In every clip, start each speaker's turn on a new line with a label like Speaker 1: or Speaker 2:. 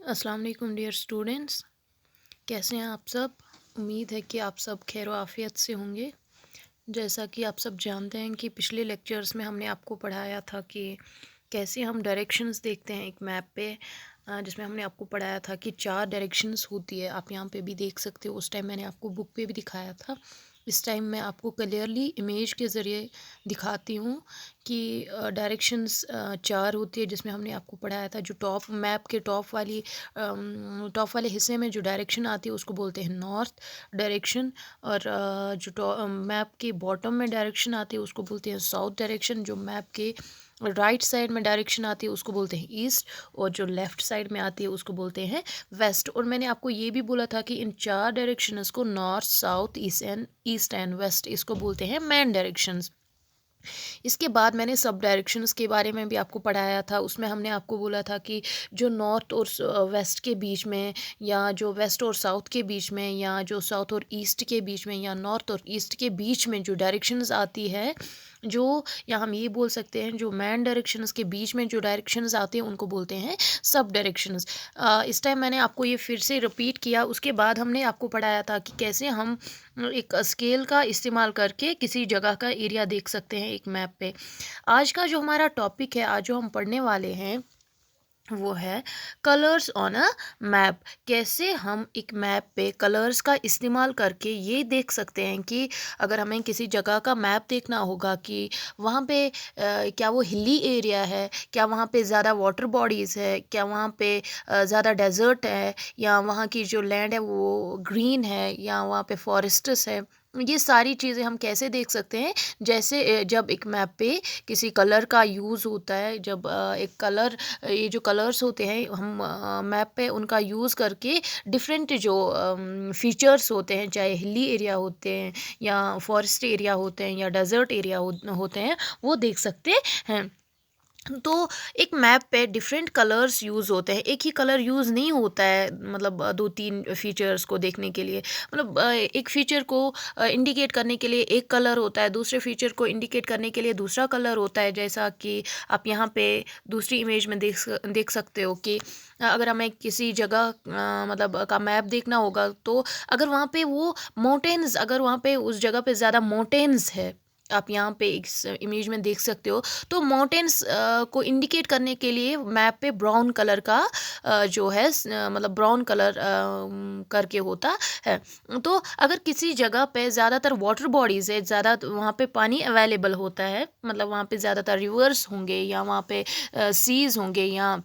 Speaker 1: अस्सलाम वालेकुम dear students. कैसे हैं आप सब? उम्मीद है कि आप सब खैर व आफियत से होंगे। जैसा कि आप सब जानते हैं कि पिछले लेक्चर्स में हमने आपको पढ़ाया था कि कैसे हम डायरेक्शंस देखते हैं एक मैप पे, जिसमें हमने आपको पढ़ाया था कि 4 डायरेक्शंस होती है। आप यहाँ पे भी देख सकते हो, उस टाइम मैंने आपको बुक पे भी दिखाया था। इस टाइम मैं आपको क्लियरली इमेज के ज़रिए दिखाती हूँ कि डायरेक्शंस 4 होती है, जिसमें हमने आपको पढ़ाया था। जो टॉप मैप के टॉप वाले हिस्से में जो डायरेक्शन आती है उसको बोलते हैं नॉर्थ डायरेक्शन। और जो मैप के बॉटम में डायरेक्शन आती है उसको बोलते हैं साउथ डायरेक्शन। जो मैप के राइट साइड में डायरेक्शन आती है उसको बोलते हैं ईस्ट। और जो लेफ़्ट साइड में आती है उसको बोलते हैं वेस्ट। और मैंने आपको ये भी बोला था कि इन 4 डायरेक्शंस को north, south, east and west इसको बोलते हैं मेन डायरेक्शंस। इसके बाद मैंने सब डायरेक्शंस के बारे में भी आपको पढ़ाया था। उसमें हमने आपको बोला था कि जो नॉर्थ और वेस्ट के बीच में, या जो वेस्ट और साउथ के बीच में, या जो साउथ और ईस्ट के बीच में, या नॉर्थ और ईस्ट के बीच में जो डायरेक्शंस आती है, जो या हम ये बोल सकते हैं जो मैन डायरेक्शंस के बीच में जो डायरेक्शंस आते हैं उनको बोलते हैं सब डायरेक्शंस। इस टाइम मैंने आपको ये फिर से रिपीट किया। उसके बाद हमने आपको पढ़ाया था कि कैसे हम एक स्केल का इस्तेमाल करके किसी जगह का एरिया देख सकते हैं एक मैप पे। आज का जो हमारा टॉपिक है, आज जो हम पढ़ने वाले हैं वो है कलर्स ऑन अ मैप। कैसे हम एक मैप पे कलर्स का इस्तेमाल करके ये देख सकते हैं कि अगर हमें किसी जगह का मैप देखना होगा कि वहाँ पे क्या वो हिली एरिया है, क्या वहाँ पे ज़्यादा वाटर बॉडीज़ है, क्या वहाँ पे ज़्यादा डेजर्ट है, या वहाँ की जो लैंड है वो ग्रीन है, या वहाँ पे फॉरेस्ट्स है। ये सारी चीज़ें हम कैसे देख सकते हैं? जैसे जब एक मैप पे किसी कलर का यूज़ होता है, जब एक कलर, ये जो कलर्स होते हैं हम मैप पे उनका यूज़ करके डिफरेंट जो फीचर्स होते हैं, चाहे हिली एरिया होते हैं, या फॉरेस्ट एरिया होते हैं, या डेजर्ट एरिया होते हैं, वो देख सकते हैं। तो एक मैप पे डिफरेंट कलर्स यूज़ होते हैं। एक ही कलर यूज़ नहीं होता है, मतलब 2-3 फीचर्स को देखने के लिए। मतलब एक फ़ीचर को इंडिकेट करने के लिए एक कलर होता है, दूसरे फ़ीचर को इंडिकेट करने के लिए दूसरा कलर होता है। जैसा कि आप यहाँ पे दूसरी इमेज में देख सकते हो कि अगर हमें किसी जगह मतलब का मैप देखना होगा, तो अगर वहाँ पे वो माउंटेन्स, अगर वहाँ पे उस जगह पे ज़्यादा माउंटेन्स है, आप यहाँ पे इस इमेज में देख सकते हो, तो माउंटेन्स को इंडिकेट करने के लिए मैप पे ब्राउन कलर का जो है मतलब ब्राउन कलर करके होता है। तो अगर किसी जगह पे ज़्यादातर वाटर बॉडीज़ है, ज़्यादा वहाँ पे पानी अवेलेबल होता है, मतलब वहाँ पे ज़्यादातर रिवर्स होंगे, या वहाँ पे सीज़ होंगे, या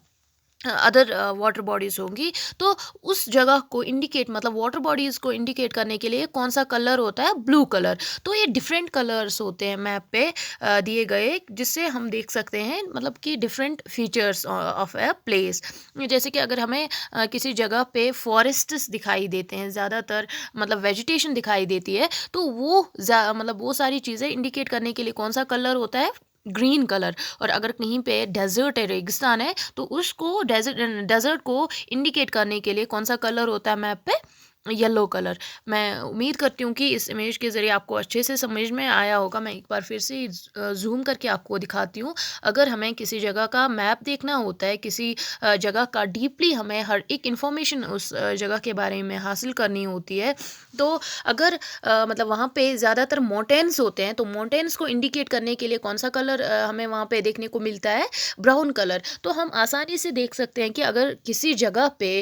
Speaker 1: अदर वाटर बॉडीज़ होंगी, तो उस जगह को इंडिकेट, मतलब वाटर बॉडीज़ को इंडिकेट करने के लिए कौन सा कलर होता है? Blue colour. तो ये डिफरेंट कलर्स होते हैं मैप पे दिए गए, जिससे हम देख सकते हैं मतलब कि different features of a place. जैसे कि अगर हमें किसी जगह पे फॉरेस्ट्स दिखाई देते हैं, ज़्यादातर मतलब वेजिटेशन दिखाई देती है, तो मतलब वो सारी चीज़ें इंडिकेट करने के लिए कौन सा कलर होता है? Green colour. और अगर कहीं पे डेजर्ट है, रेगिस्तान है, तो उसको डेजर्ट को इंडिकेट करने के लिए कौन सा कलर होता है मैप पे? Yellow colour. मैं उम्मीद करती हूँ कि इस इमेज के ज़रिए आपको अच्छे से समझ में आया होगा। मैं एक बार फिर से ज़ूम करके आपको दिखाती हूँ। अगर हमें किसी जगह का मैप देखना होता है, किसी जगह का डीपली हमें हर एक इन्फॉर्मेशन उस जगह के बारे में हासिल करनी होती है, तो अगर मतलब वहाँ पे ज़्यादातर माउंटेन्स होते हैं, तो माउंटेन्स को इंडिकेट करने के लिए कौन सा कलर हमें वहाँ पे देखने को मिलता है? Brown colour. तो हम आसानी से देख सकते हैं कि अगर किसी जगह पे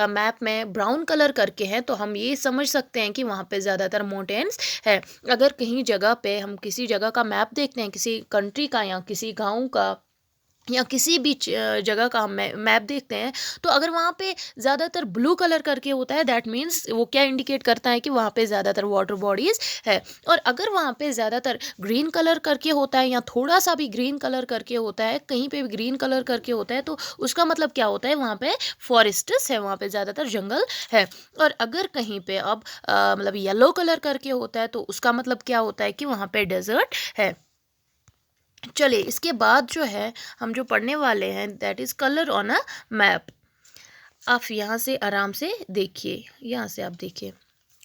Speaker 1: मैप में ब्राउन कलर करके हैं, तो हम ये समझ सकते हैं कि वहाँ पे ज़्यादातर माउंटेन्स है। अगर कहीं जगह पे हम किसी जगह का मैप देखते हैं, किसी कंट्री का या किसी गाँव का या किसी भी जगह का हम मैप देखते हैं, तो अगर वहाँ पे ज़्यादातर ब्लू कलर करके होता है, दैट मीन्स वो क्या इंडिकेट करता है कि वहाँ पे ज़्यादातर वाटर बॉडीज़ है। और अगर वहाँ पे ज़्यादातर ग्रीन कलर करके होता है, या थोड़ा सा भी ग्रीन कलर करके होता है, कहीं पे भी ग्रीन कलर करके होता है, तो उसका मतलब क्या होता है? वहाँ पे फॉरेस्ट्स है, वहाँ पे ज़्यादातर जंगल है। और अगर कहीं पे अब मतलब येलो कलर करके होता है, तो उसका मतलब क्या होता है? कि वहाँ पे डेजर्ट है। चलिए, इसके बाद जो है हम जो पढ़ने वाले हैं, that is colour on a map. आप यहाँ से आराम से देखिए, यहाँ से आप देखिए।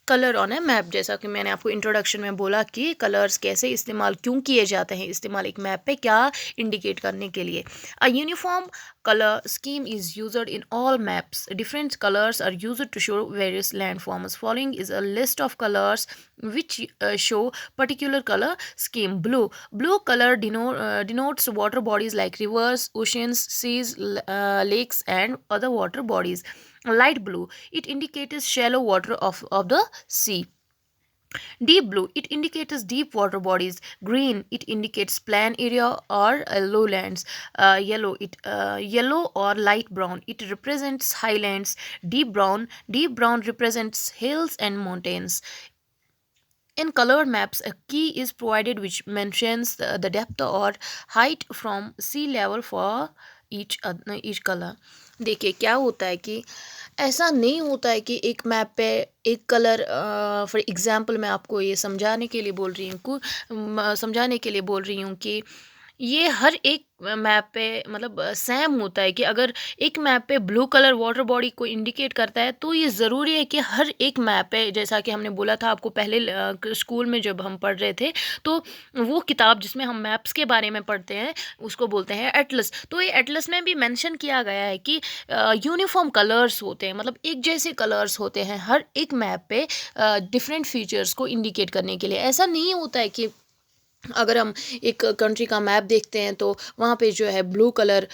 Speaker 1: कलर ऑन ए मैप, जैसा कि मैंने आपको इंट्रोडक्शन में बोला कि कलर्स कैसे इस्तेमाल क्यों किए जाते हैं, इस्तेमाल एक मैप पे क्या इंडिकेट करने के लिए। A uniform color scheme is used in all maps. Different colors are used to show various landforms. Following is a list of colors which show particular color scheme. Blue color denotes water bodies like rivers, oceans, seas, lakes, and other water bodies. Light blue, it indicates shallow water of the sea. Deep blue, it indicates deep water bodies. Green, it indicates plain area or lowlands. Yellow or light brown, it represents highlands. Deep brown represents hills and mountains. In colored maps, a key is provided which mentions the depth or height from sea level for each color. देखिए क्या होता है कि ऐसा नहीं होता है कि एक मैप पे एक कलर, फॉर एग्जांपल मैं आपको ये समझाने के लिए बोल रही हूँ समझाने के लिए बोल रही हूँ कि ये हर एक मैप पे मतलब सेम होता है कि अगर एक मैप पे ब्लू कलर वाटर बॉडी को इंडिकेट करता है तो ये ज़रूरी है कि हर एक मैप पे, जैसा कि हमने बोला था आपको पहले स्कूल में जब हम पढ़ रहे थे, तो वो किताब जिसमें हम मैप्स के बारे में पढ़ते हैं उसको बोलते हैं एटलस। तो ये एटलस में भी मेंशन किया गया है कि यूनिफॉर्म कलर्स होते हैं, मतलब एक जैसे कलर्स होते हैं हर एक मैप पे डिफरेंट फीचर्स को इंडिकेट करने के लिए। ऐसा नहीं होता है कि अगर हम एक कंट्री का मैप देखते हैं तो वहाँ पे जो है ब्लू कलर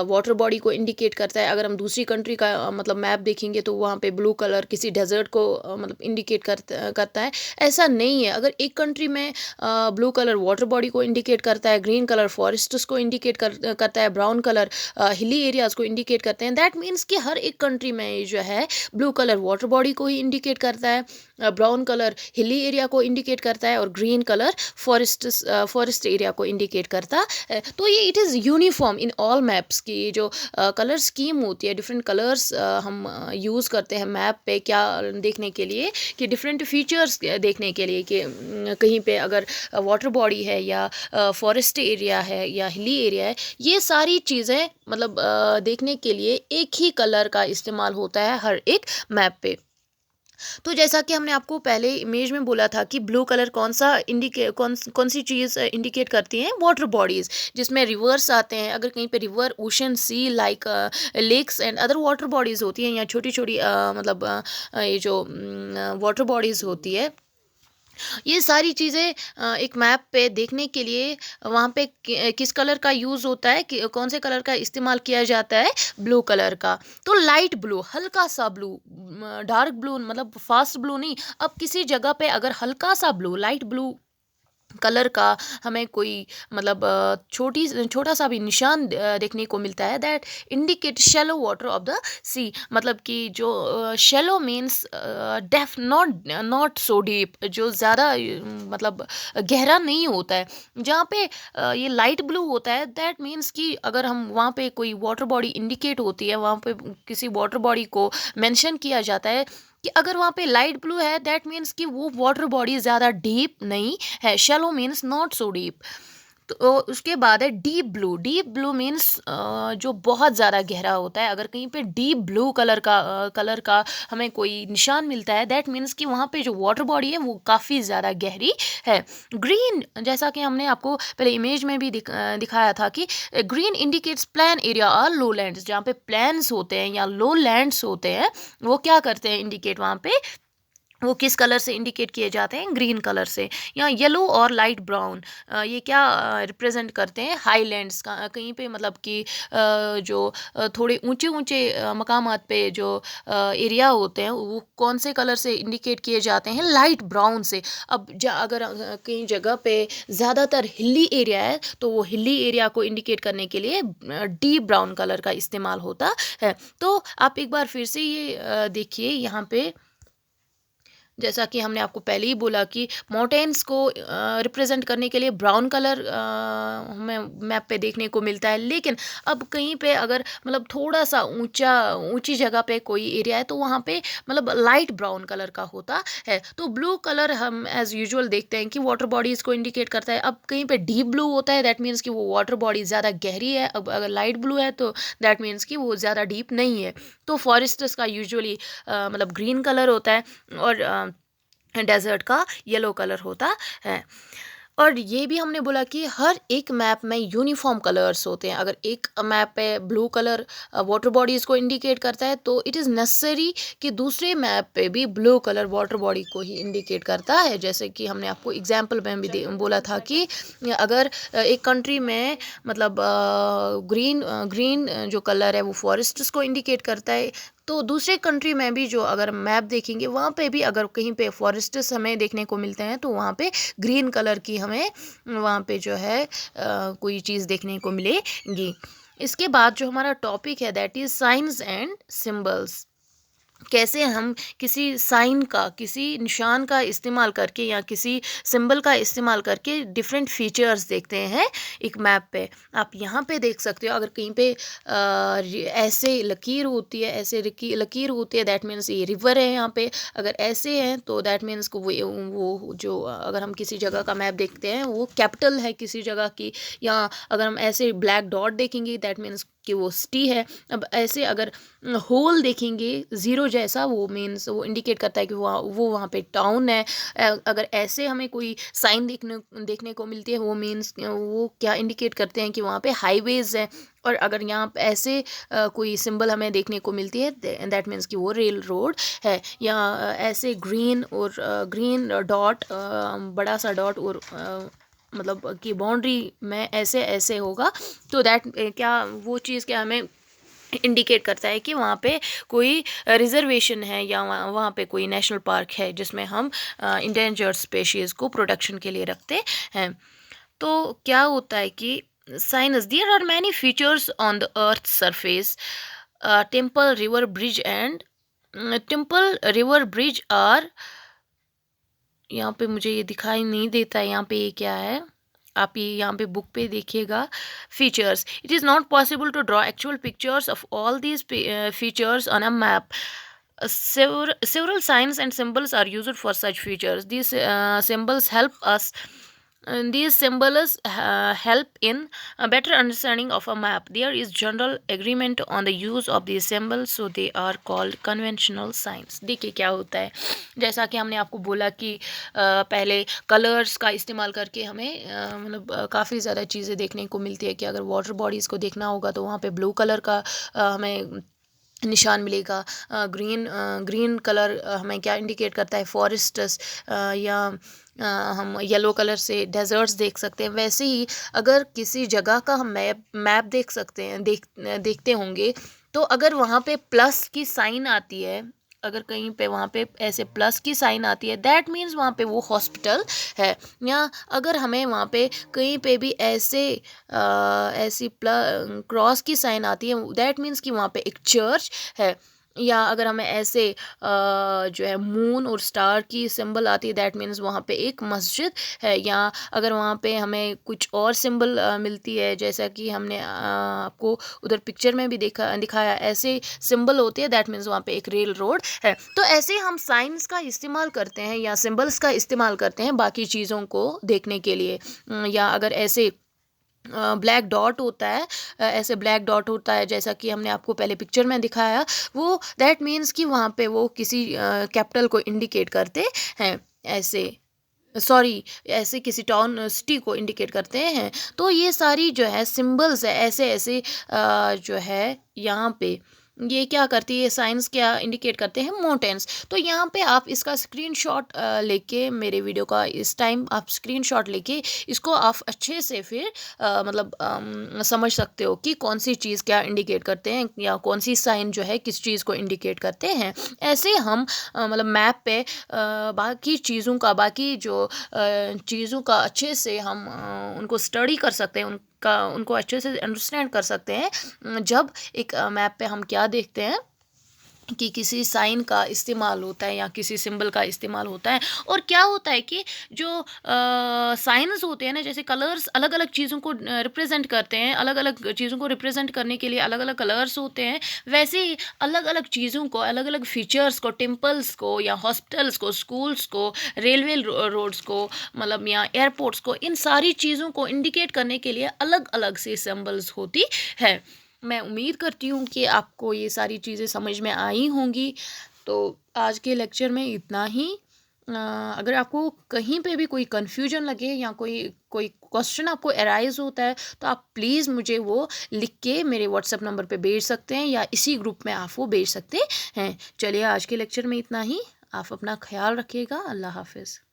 Speaker 1: वाटर बॉडी को इंडिकेट करता है, अगर हम दूसरी कंट्री का मतलब मैप देखेंगे तो वहाँ पे ब्लू कलर किसी डेजर्ट को मतलब इंडिकेट करता है। ऐसा नहीं है। अगर एक कंट्री में ब्लू कलर वाटर बॉडी को इंडिकेट करता है, ग्रीन कलर फॉरेस्ट्स को इंडिकेट करता है, ब्राउन कलर हिली एरियाज़ को इंडिकेट करते हैं, दैट मीन्स कि हर एक कंट्री में जो है ब्लू कलर वाटर बॉडी को ही इंडिकेट करता है, ब्राउन कलर हिली एरिया को इंडिकेट करता है और ग्रीन कलर फॉरेस्ट एरिया को इंडिकेट करता है। तो ये it is uniform in all maps की जो कलर स्कीम होती है, डिफरेंट कलर्स हम यूज़ करते हैं मैप पे क्या देखने के लिए कि डिफरेंट फीचर्स देखने के लिए कि कहीं पे अगर वाटर बॉडी है या फॉरेस्ट एरिया है या हिली एरिया है, ये सारी चीज़ें मतलब देखने के लिए एक ही कलर का इस्तेमाल होता है हर एक मैप पे। तो जैसा कि हमने आपको पहले इमेज में बोला था कि ब्लू कलर कौन सी चीज़ इंडिकेट करती हैं, वाटर बॉडीज़ जिसमें रिवर्स आते हैं। अगर कहीं पे river, ocean, sea like lakes and other water bodies होती हैं या छोटी छोटी मतलब ये जो वाटर बॉडीज़ होती है, ये सारी चीज़ें एक मैप पे देखने के लिए वहाँ पे किस कलर का यूज़ होता है कि कौन से कलर का इस्तेमाल किया जाता है, ब्लू कलर का। तो लाइट ब्लू, हल्का सा ब्लू, डार्क ब्लू मतलब फास्ट ब्लू नहीं। अब किसी जगह पे अगर हल्का सा ब्लू, लाइट ब्लू कलर का हमें कोई मतलब छोटा सा भी निशान देखने को मिलता है, that indicate shallow water of the sea. मतलब कि जो shallow means depth not so deep, जो ज़्यादा मतलब गहरा नहीं होता है। जहाँ पे ये लाइट ब्लू होता है दैट मीन्स कि अगर हम वहाँ पे कोई वाटर बॉडी इंडिकेट होती है, वहाँ पे किसी वाटर बॉडी को मेंशन किया जाता है कि अगर वहाँ पे लाइट ब्लू है दैट मीन्स कि वो वाटर बॉडी ज़्यादा डीप नहीं है, shallow means not so deep. तो उसके बाद है deep blue. Deep blue means जो बहुत ज़्यादा गहरा होता है। अगर कहीं पे डीप ब्लू कलर का हमें कोई निशान मिलता है दैट मीन्स कि वहाँ पे जो वाटर बॉडी है वो काफ़ी ज़्यादा गहरी है। ग्रीन, जैसा कि हमने आपको पहले इमेज में भी दिखाया था कि ग्रीन इंडिकेट्स प्लेन एरिया और लो लैंड्स। जहाँ पे प्लेन्स होते हैं या लो लैंड्स होते हैं वो क्या करते हैं इंडिकेट, वहाँ पे वो किस कलर से इंडिकेट किए जाते हैं, ग्रीन कलर से। या येलो और लाइट ब्राउन, ये क्या रिप्रेजेंट करते हैं, हाईलैंड्स का। कहीं पे मतलब कि जो थोड़े ऊंचे ऊंचे मकामात पे जो एरिया होते हैं वो कौन से कलर से इंडिकेट किए जाते हैं, लाइट ब्राउन से। अब अगर कहीं जगह पे ज़्यादातर हिली एरिया है तो वो हिली एरिया को इंडिकेट करने के लिए डीप ब्राउन कलर का इस्तेमाल होता है। तो आप एक बार फिर से ये देखिए यहाँ पे, जैसा कि हमने आपको पहले ही बोला कि माउंटेन्स को रिप्रेजेंट करने के लिए ब्राउन कलर हमें मैप पे देखने को मिलता है। लेकिन अब कहीं पे अगर मतलब थोड़ा सा ऊंची जगह पे कोई एरिया है तो वहाँ पे मतलब लाइट ब्राउन कलर का होता है। तो ब्लू कलर हम एज यूजुअल देखते हैं कि वाटर बॉडीज़ को इंडिकेट करता है। अब कहीं पे डीप ब्लू होता है दैट मीन्स कि वो वाटर बॉडी ज़्यादा गहरी है। अब अगर लाइट ब्लू है तो दैट मीन्स कि वो ज़्यादा डीप नहीं है। तो फॉरेस्ट्स का यूजुअली मतलब ग्रीन कलर होता है और डेजर्ट का येलो कलर होता है। और ये भी हमने बोला कि हर एक मैप में यूनिफॉर्म कलर्स होते हैं। अगर एक मैप पे ब्लू कलर वाटर बॉडीज़ को इंडिकेट करता है, तो इट इज़ नेसेसरी कि दूसरे मैप पे भी ब्लू कलर वाटर बॉडी को ही इंडिकेट करता है। जैसे कि हमने आपको एग्जांपल में भी बोला था कि अगर एक कंट्री में मतलब ग्रीन जो कलर है वो फॉरेस्ट्स को इंडिकेट करता है, तो दूसरे कंट्री में भी जो अगर मैप देखेंगे वहाँ पे भी अगर कहीं पे फॉरेस्ट्स हमें देखने को मिलते हैं, तो वहाँ पे ग्रीन कलर की हमें वहाँ पे जो है कोई चीज़ देखने को मिलेगी। इसके बाद जो हमारा टॉपिक है that is science and symbols. कैसे हम किसी साइन का, किसी निशान का इस्तेमाल करके या किसी सिंबल का इस्तेमाल करके डिफरेंट फीचर्स देखते हैं एक मैप पे। आप यहाँ पे देख सकते हो, अगर कहीं पे ऐसे लकीर होती है, ऐसे लकीर होती है, दैट मीन्स ये रिवर है यहाँ पे। अगर ऐसे हैं तो दैट मीन्स को वो जो अगर हम किसी जगह का मैप देखते हैं वो कैपिटल है किसी जगह की। या अगर हम ऐसे ब्लैक डॉट देखेंगे दैट मीन्स कि वो सिटी है। अब ऐसे अगर होल देखेंगे ज़ीरो जैसा, वो मीन्स वो इंडिकेट करता है कि वो वहाँ पे टाउन है। अगर ऐसे हमें कोई साइन देखने को मिलती है, वो मीन्स वो क्या इंडिकेट करते हैं कि वहाँ पे हाईवेज़ है। और अगर यहाँ पे ऐसे कोई सिंबल हमें देखने को मिलती है दैट मीन्स कि वो रेल रोड है। या ऐसे ग्रीन डॉट, बड़ा सा डॉट और मतलब कि बाउंड्री में ऐसे ऐसे होगा, तो दैट क्या वो चीज़ क्या हमें इंडिकेट करता है कि वहाँ पे कोई रिजर्वेशन है या वहाँ पे कोई नेशनल पार्क है जिसमें हम इंडेंजर्ड स्पेशीज़ को प्रोटेक्शन के लिए रखते हैं। तो क्या होता है कि signs, there are many features on the earth surface. Temple river bridge and temple river bridge are, यहाँ पे मुझे ये दिखाई नहीं देता है यहाँ पे ये क्या है, आप ये यहाँ पे बुक पे देखिएगा। Features, it is not possible to draw actual pictures of all these features on a map. Several signs and symbols are used for such features. These symbols help us. These symbols help in a better understanding of a map. There is general agreement on the use of these symbols, so they are called conventional signs. देखिए क्या होता है, जैसा कि हमने आपको बोला कि पहले कलर्स का इस्तेमाल करके हमें मतलब काफ़ी ज़्यादा चीज़ें देखने को मिलती है कि अगर वाटर बॉडीज़ को देखना होगा तो वहाँ पे ब्लू कलर का हमें निशान मिलेगा। ग्रीन कलर हमें क्या इंडिकेट करता है, फॉरेस्ट्स। या हम येलो कलर से डेजर्ट्स देख सकते हैं। वैसे ही अगर किसी जगह का हम मैप देख सकते हैं, देखते होंगे, तो अगर वहाँ पे प्लस की साइन आती है, अगर कहीं पे वहाँ पे ऐसे प्लस की साइन आती है दैट मीन्स वहाँ पे वो हॉस्पिटल है। या अगर हमें वहाँ पे कहीं पे भी ऐसी क्रॉस की साइन आती है दैट मीन्स कि वहाँ पे एक चर्च है। या अगर हमें ऐसे जो है मून और स्टार की सिंबल आती है दैट मीन्स वहाँ पे एक मस्जिद है। या अगर वहाँ पे हमें कुछ और सिंबल मिलती है, जैसा कि हमने आपको उधर पिक्चर में भी दिखाया, ऐसे सिंबल होते हैं दैट मीन्स वहाँ पे एक रेल रोड है। तो ऐसे हम साइंस का इस्तेमाल करते हैं या सिंबल्स का इस्तेमाल करते हैं बाकी चीज़ों को देखने के लिए। या अगर ऐसे ब्लैक डॉट होता है, ऐसे ब्लैक डॉट होता है जैसा कि हमने आपको पहले पिक्चर में दिखाया, वो दैट मीन्स कि वहाँ पे वो किसी कैपिटल को इंडिकेट करते हैं। ऐसे सॉरी, ऐसे किसी टाउन सिटी को इंडिकेट करते हैं। तो ये सारी जो है सिंबल्स है, ऐसे ऐसे जो है यहाँ पे ये क्या करती है, साइंस क्या इंडिकेट करते हैं, माउंटेन्स। तो यहाँ पे आप इसका स्क्रीनशॉट लेके, मेरे वीडियो का इस टाइम आप स्क्रीनशॉट लेके इसको आप अच्छे से फिर मतलब समझ सकते हो कि कौन सी चीज़ क्या इंडिकेट करते हैं या कौन सी साइन जो है किस चीज़ को इंडिकेट करते हैं। ऐसे हम मतलब मैप पे बाकी जो चीज़ों का अच्छे से हम उनको स्टडी कर सकते हैं, उनको अच्छे से अंडरस्टैंड कर सकते हैं। जब एक मैप पे हम क्या देखते हैं कि किसी साइन का इस्तेमाल होता है या किसी सिंबल का इस्तेमाल होता है। और क्या होता है कि जो साइंस होते हैं ना, जैसे कलर्स अलग अलग चीज़ों को रिप्रेजेंट करते हैं, अलग अलग चीज़ों को रिप्रेजेंट करने के लिए अलग अलग कलर्स होते हैं। वैसे ही अलग अलग चीज़ों को, अलग अलग फीचर्स को, टेम्पल्स को या हॉस्पिटल्स को, स्कूल्स को, रेलवे रोड्स को, मतलब या एयरपोर्ट्स को, इन सारी चीज़ों को इंडिकेट करने के लिए अलग अलग सी सिंबल्स होती है। मैं उम्मीद करती हूँ कि आपको ये सारी चीज़ें समझ में आई होंगी। तो आज के लेक्चर में इतना ही। अगर आपको कहीं पे भी कोई कन्फ्यूजन लगे या कोई कोई क्वेश्चन आपको अराइज होता है, तो आप प्लीज़ मुझे वो लिख के मेरे व्हाट्सएप नंबर पे भेज सकते हैं या इसी ग्रुप में आप वो भेज सकते हैं। चलिए आज के लेक्चर में इतना ही। आप अपना ख्याल रखिएगा। अल्लाह हाफिज़।